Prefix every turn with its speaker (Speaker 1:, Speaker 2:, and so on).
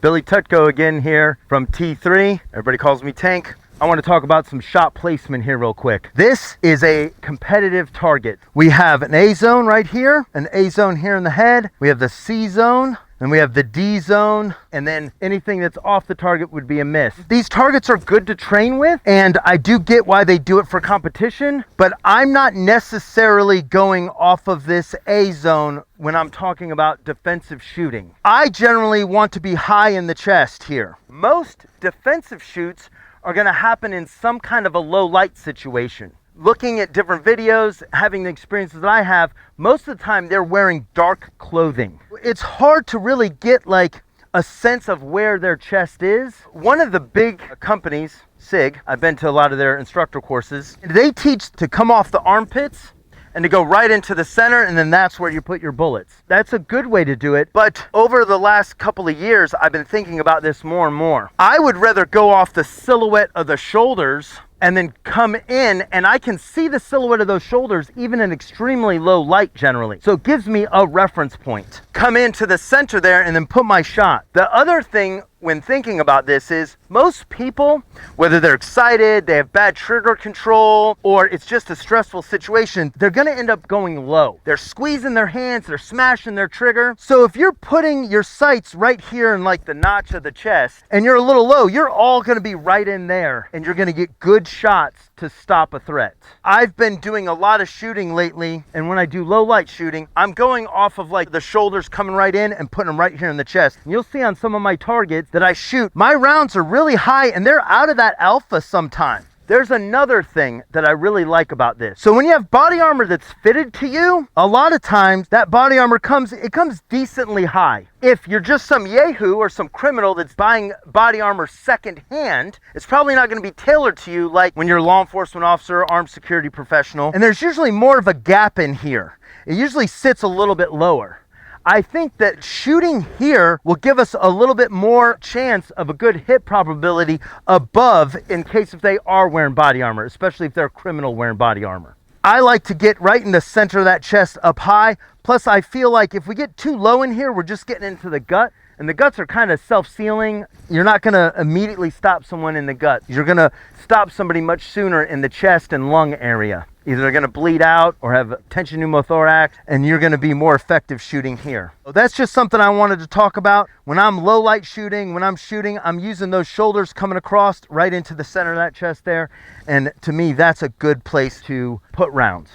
Speaker 1: Billy Tutko again here from T3. Everybody calls me Tank. I want to talk about some shot placement here real quick. This is a competitive target. We have an A zone right here, an A zone here in the head. We have the C zone, and we have the D zone, and then anything that's off the target would be a miss. These targets are good to train with, and I do get why they do it for competition, but I'm not necessarily going off of this A zone when I'm talking about defensive shooting. I generally want to be high in the chest here. Most defensive shoots are going to happen in some kind of a low light situation. Looking at different videos, having the experiences that I have, most of the time they're wearing dark clothing. It's hard to really get like a sense of where their chest is. One of the big companies, SIG, I've been to a lot of their instructor courses, they teach to come off the armpits and to go right into the center, and then that's where you put your bullets. That's a good way to do it, but over the last couple of years, I've been thinking about this more and more. I would rather go off the silhouette of the shoulders and then come in, and I can see the silhouette of those shoulders even in extremely low light generally. So it gives me a reference point. Come into the center there and then put my shot. The other thing when thinking about this is most people, whether they're excited, they have bad trigger control, or it's just a stressful situation, they're gonna end up going low. They're squeezing their hands, they're smashing their trigger. So if you're putting your sights right here in like the notch of the chest and you're a little low, you're all gonna be right in there and you're gonna get good shots to stop a threat. I've been doing a lot of shooting lately, and when I do low light shooting, I'm going off of like the shoulders coming right in and putting them right here in the chest. And you'll see on some of my targets that I shoot, my rounds are really high and they're out of that alpha sometimes. There's another thing that I really like about this. So when you have body armor that's fitted to you, a lot of times that body armor comes decently high. If you're just some yahoo or some criminal that's buying body armor secondhand, it's probably not going to be tailored to you like when you're a law enforcement officer, armed security professional. And there's usually more of a gap in here. It usually sits a little bit lower. I think that shooting here will give us a little bit more chance of a good hit probability above in case if they are wearing body armor, especially if they're a criminal wearing body armor. I like to get right in the center of that chest up high. Plus, I feel like if we get too low in here, we're just getting into the gut. And the guts are kind of self-sealing. You're not going to immediately stop someone in the gut. You're going to stop somebody much sooner in the chest and lung area. Either they're going to bleed out or have tension pneumothorax, and you're going to be more effective shooting here. So that's just something I wanted to talk about. When I'm low light shooting, when I'm shooting, I'm using those shoulders coming across right into the center of that chest there. And to me, that's a good place to put rounds.